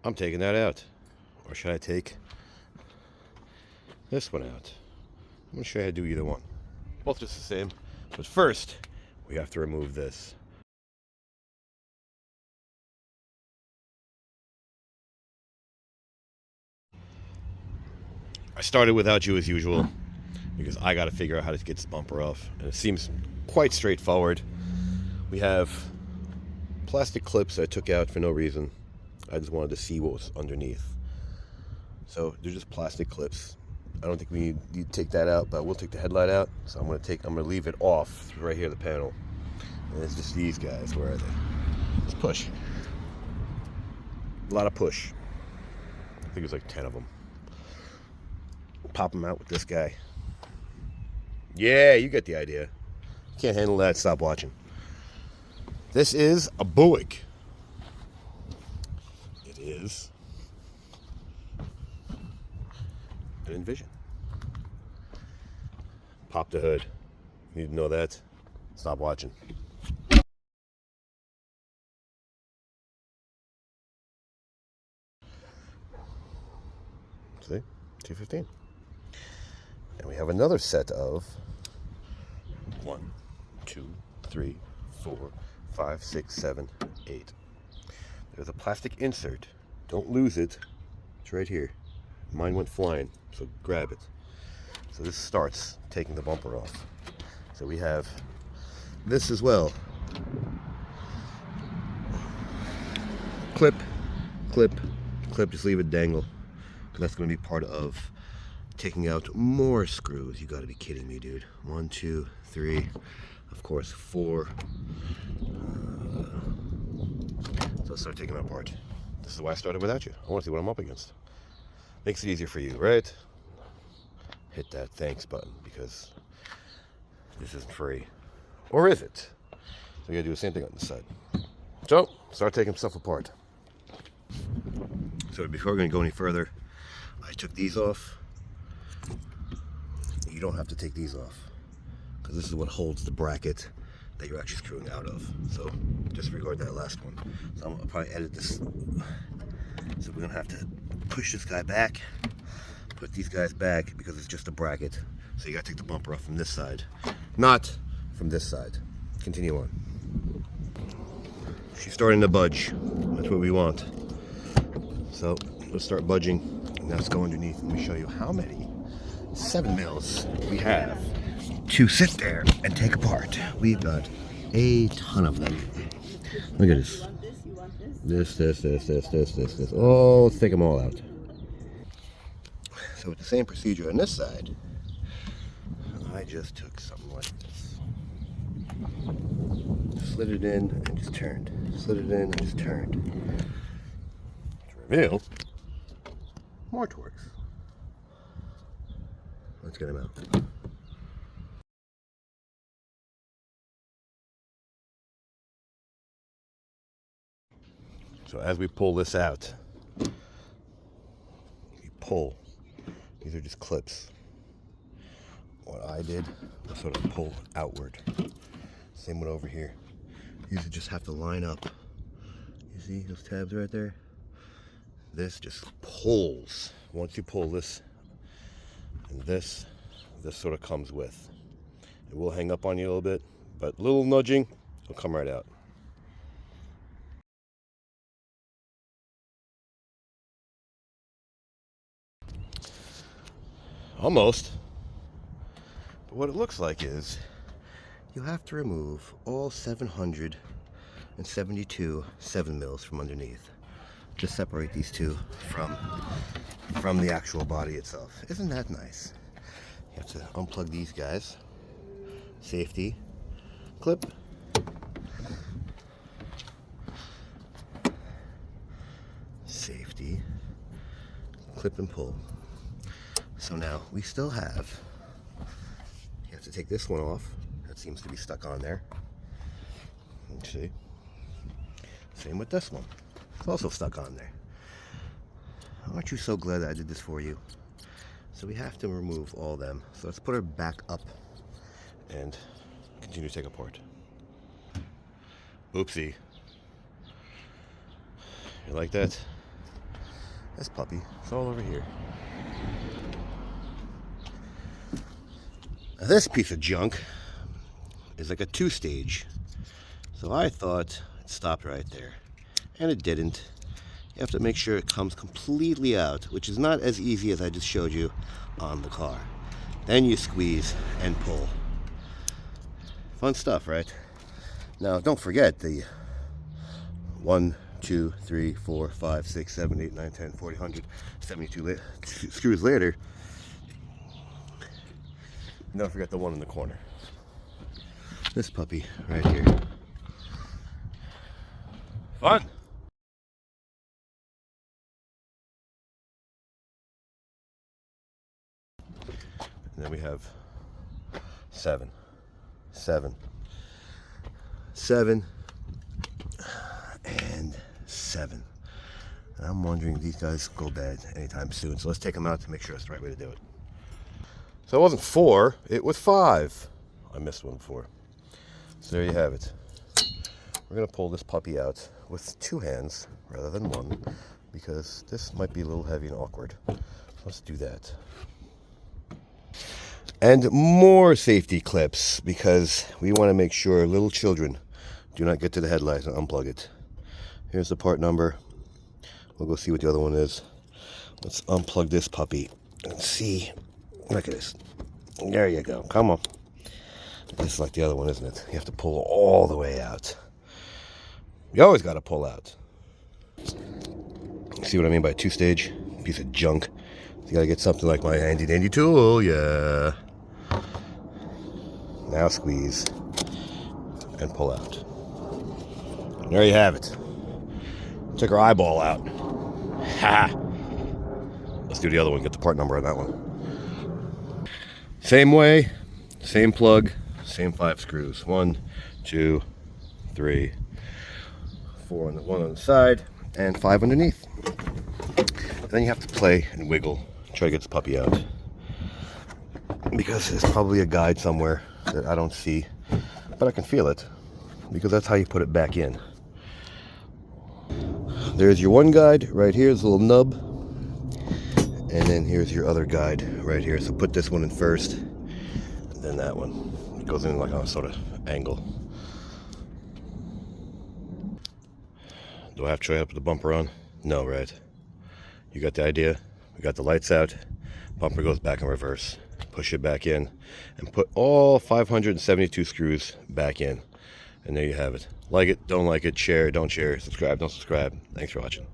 I'm taking that out. Or should I take this one out? I'm going to show you how to do either one. Both just the same. But first, we have to remove this. I started without you as usual because I got to figure out how to get this bumper off. And it seems quite straightforward. We have plastic clips I took out for no reason. I just wanted to see what was underneath. So they're just plastic clips. I don't think we need to take that out, but we'll take the headlight out. So I'm gonna leave it off right here, the panel. And it's just these guys. Where are they? Just push. A lot of push. I think it's like 10 of them. Pop them out with this guy. Yeah, you get the idea. Can't handle that, stop watching. This is a Buick. It is an Envision. Pop the hood. You need to know that. Stop watching. See? 215. And we have another set of 1, 2, 3, 4, 5, 6, 7, 8. There's a plastic insert. Don't lose it. It's right here. Mine went flying, so grab it. So this starts taking the bumper off. So we have this as well. Clip, clip, clip, just leave it dangle. Because that's going to be part of taking out more screws. You got to be kidding me, dude. 1, 2, 3, of course 4. So let's start taking them apart. This is why I started without you. I want to see what I'm up against. Makes it easier for you, right? Hit that thanks button because this isn't free. Or is it? So you gotta do the same thing on this side. So, start taking stuff apart. So before we're gonna go any further, I took these off. You don't have to take these off because this is what holds the bracket that you're actually screwing out of. So disregard that last one. So I'm gonna probably edit this. So we're gonna have to push this guy back, put these guys back because it's just a bracket. So you gotta take the bumper off from this side, not from this side. Continue on. She's starting to budge. That's what we want. So let's start budging. And let's go underneath and let me show you how many 7 mils we have to sit there and take apart. We've got a ton of them. Look at this. This. Oh, let's take them all out. So with the same procedure on this side, I just took something like this. Slid it in and just turned. Slid it in and just turned. To reveal more Torx. Let's get them out. So as we pull this out, you pull. These are just clips. What I did was sort of pull outward. Same one over here. These just have to line up. You see those tabs right there? This just pulls. Once you pull this and this sort of comes with. It will hang up on you a little bit, but a little nudging, it'll come right out. Almost. But what it looks like is you'll have to remove all 772 7 mils from underneath. Just separate these two from the actual body itself. Isn't that nice? You have to unplug these guys. Safety clip. Safety clip and pull. So now we still have, you have to take this one off. That seems to be stuck on there. Let's see. Same with this one. It's also stuck on there. Aren't you so glad that I did this for you? So we have to remove all of them. So let's put her back up and continue to take apart. Oopsie. You like that? This puppy is all over here. Now this piece of junk is like a 2-stage. So I thought it stopped right there. And it didn't. You have to make sure it comes completely out, which is not as easy as I just showed you on the car. Then you squeeze and pull. Fun stuff, right? Now don't forget the 1, 2, 3, 4, 5, 6, 7, 8, 9, 10, 40, 100, 72 screws later. Don't forget the one in the corner. This puppy right here. Fun! And then we have 7, 7, 7, and 7. And I'm wondering if these guys go bad anytime soon. So let's take them out to make sure it's the right way to do it. So it wasn't 4, it was 5. I missed one before. So there you have it. We're going to pull this puppy out with 2 hands rather than 1 because this might be a little heavy and awkward. Let's do that. And more safety clips because we want to make sure little children do not get to the headlight and unplug it. Here's the part number. We'll go see what the other one is. Let's unplug this puppy and see. Look at this. There you go. Come on. This is like the other one, isn't it? You have to pull all the way out. You always got to pull out. See what I mean by 2-stage? Piece of junk. You got to get something like my handy dandy tool. Yeah. Now squeeze and pull out. There you have it. Took her eyeball out. Ha! Let's do the other one. Get the part number on that one. Same way, same plug, same 5 screws. 1, 2, 3, 4 on the one on the side, and 5 underneath. And then you have to play and wiggle, try to get this puppy out. Because there's probably a guide somewhere that I don't see, but I can feel it. Because that's how you put it back in. There's your one guide right here, this little nub. And then here's your other guide right here. So put this one in first, and then that one. It goes in like on a sort of angle. Do I have to try to put the bumper on? No, right? You got the idea? We got the lights out. Bumper goes back in reverse. Push it back in and put all 572 screws back in. And there you have it. Like it, don't like it, share, don't share, subscribe, don't subscribe. Thanks for watching.